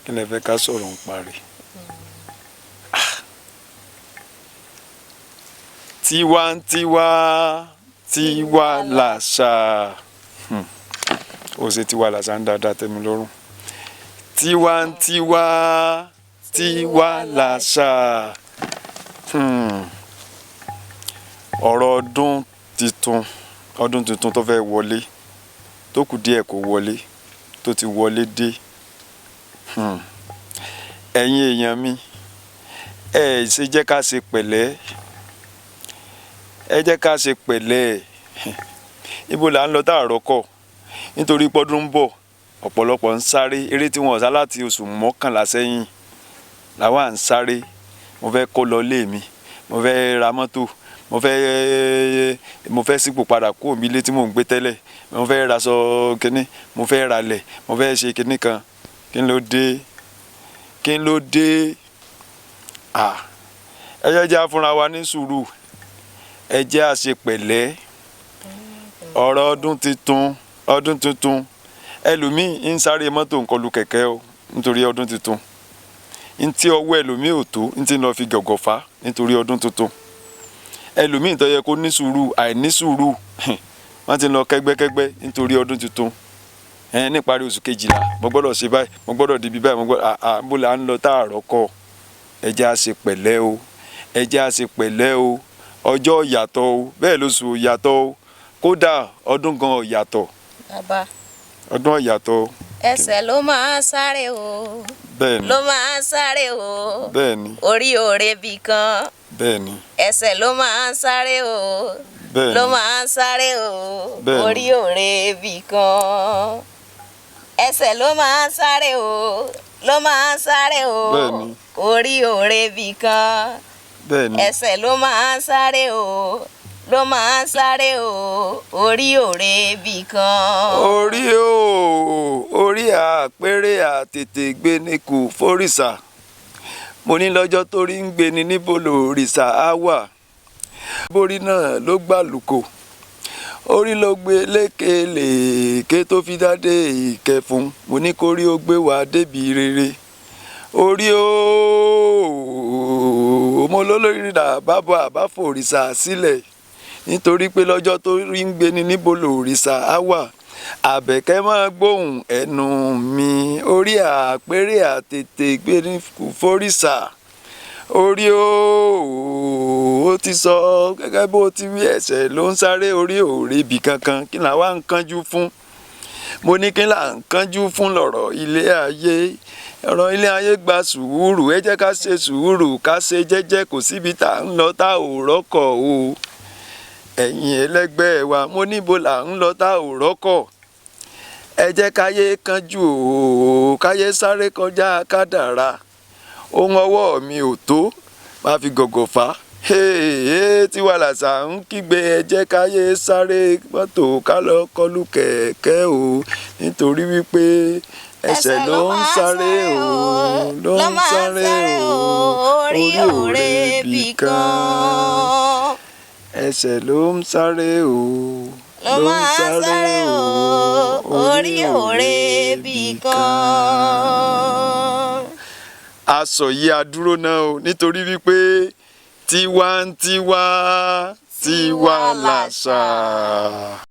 kí lẹ fẹ́ ká sọ̀rọ̀ ń parí. Tiwantiwa tiwa làṣà ó ṣe tiwa làṣà ń dáadáa tẹ́ mi lọ́rùn. Tiwantiwa tiwa làṣà. Ọ̀rọ̀ ọdún tuntun tó fẹ́ wọlé tó kù díẹ̀ kó wọlé tó ti wọlé dé. Ẹ̀yin èèyàn mi ẹ ṣe jẹ́ ká ṣe pẹ̀lẹ́, ẹ jẹ́ ká ṣe pẹ̀lẹ́. Ibo là ń lọ tá a rọ́kọ̀ nítorí pọ́dún ń bọ̀, ọ̀pọ̀lọpọ̀ ń sáré eré tí wọ́n sá láti oṣù mọ́kànlá sẹ́yìn làwa ń sáré. Mo fẹ́ kó lọ ilé mi, mo fẹ́ ra mọ́tò, mo fẹ́ sípò padà kó mi ilé tí mò ń gbé tẹ́lẹ̀, mo fẹ́ raṣọ kínní, mo fẹ́ ralẹ̀, mo fẹ́ ṣe kínní kan. Kí ló dé? Kí ló dé? Ẹ jẹ́ á fúnra wa ní sùúrù, ẹ jẹ́ á ṣe pẹ̀lẹ́. Ọ̀rọ̀ ọdún tuntun ẹlòmíì ń sáré mọ́tò ń kọlù kẹ̀kẹ́ o nítorí ọdún tuntun. Ntí ọwọ́ ẹlòmíì ò tó ntí lọ fi gọ̀gọ̀ fà nítorí ọdún tuntun. Ẹlòmíì tó yẹ kó ní sùúrù àìní sùúrù wọ́n ti lọ kẹ́gbẹ́kẹ́gbẹ́ nítorí ọdún tuntun. Níparí oṣù kejìlá mo gbọ́dọ̀ ṣe báyìí, mo gbọ́dọ̀ di bí báyìí, mo gbọ́dọ̀ bó la ń lọ tá a rọ́kọ̀. Ẹ jẹ́ á ṣe pẹ̀lẹ́ o, ẹ jẹ́ á ṣe pẹ̀lẹ́ o. Ọjọ́ yàtọ̀ o, bẹ́ẹ̀ lóṣù yàtọ̀ o, kódà ọdún gan yàtọ̀. Bàbá. Ọdún yàtọ̀. Ẹsẹ̀ ló máa sáré o. Bẹ́ẹ̀ni. Ló máa sáré o. Bẹ́ẹ̀ni. Orí òre bì kan. Bẹ́ẹ̀ni. Ẹsẹ̀ ló máa sáré o. Bẹ́ẹ̀ni. Ló máa sáré o. Bẹ́ẹ̀ni. Orí òre bì kan. Ẹsẹ̀ ló máa sáré o. Ló máa sáré o. Bẹ́ẹ̀ni. Orí òre bì kan. Bẹ́ẹ̀ni. Ẹsẹ̀ ló máa sáré o. Ló máa sáré o. Orí òre bì kan. Orí àpérè àtètè gbé ní kù fórìṣà. Mo ní lọ́jọ́ tó rí ń gbé ni níbo lòrìṣà á wà. Borí náà ló gbàlùkò, orí ló gbé lékelèké tó fi dádé ìkẹfun. Mo ní kórí ó gbé wa débi rere. Orí mo lólórí rà bábọ̀ àbáfòrìṣà sílẹ̀ nítorí pé lọ́jọ́ tó rí ń gbé ni níbo lòrìṣà á wà. Àbẹ̀kẹ́ máa gbóhùn ẹnu mi, orí àpérè àtètè gbé ní fórìṣà. Orí ó ti sọ gẹ́gẹ́ bó ti wí, ẹsẹ̀ ló ń sáré orí òre bì kankan. Kí là wá ń kánjú fún? Mo ní kí là ń kánjú fún lọ̀rọ̀ ilé ayé. Ọ̀rọ̀ ilé ayé gba sùúrù, ẹ jẹ́ ká ṣe sùúrù, ká ṣe jẹ́jẹ́, kò síbi tá ń lọ tá ò rọ́kọ̀ o. Ẹ̀yin ẹlẹ́gbẹ́ wa, mo níbo là ń lọ tá ò rọ́kọ̀. Ẹ jẹ́ káyé kánjú o, káyé sáré kọjá kádàrá. Ohun ọwọ́ mi ò tó máa fi gọ̀gọ̀ fà. Tiwa làṣà ń kígbe, ẹ jẹ́ káyé sáré mọ́tò ká lọ kọlù kẹ̀kẹ́ o nítorí wípé ẹsẹ̀ ló ń sáré o, ló ń sáré o, orí òre bì kan. Ẹsẹ̀ ló ń sáré o, ló ń sáré o, orí òre bì kan. Aṣọ yìí a dúró náà o nítorí wípé tiwantiwa tiwa làṣà.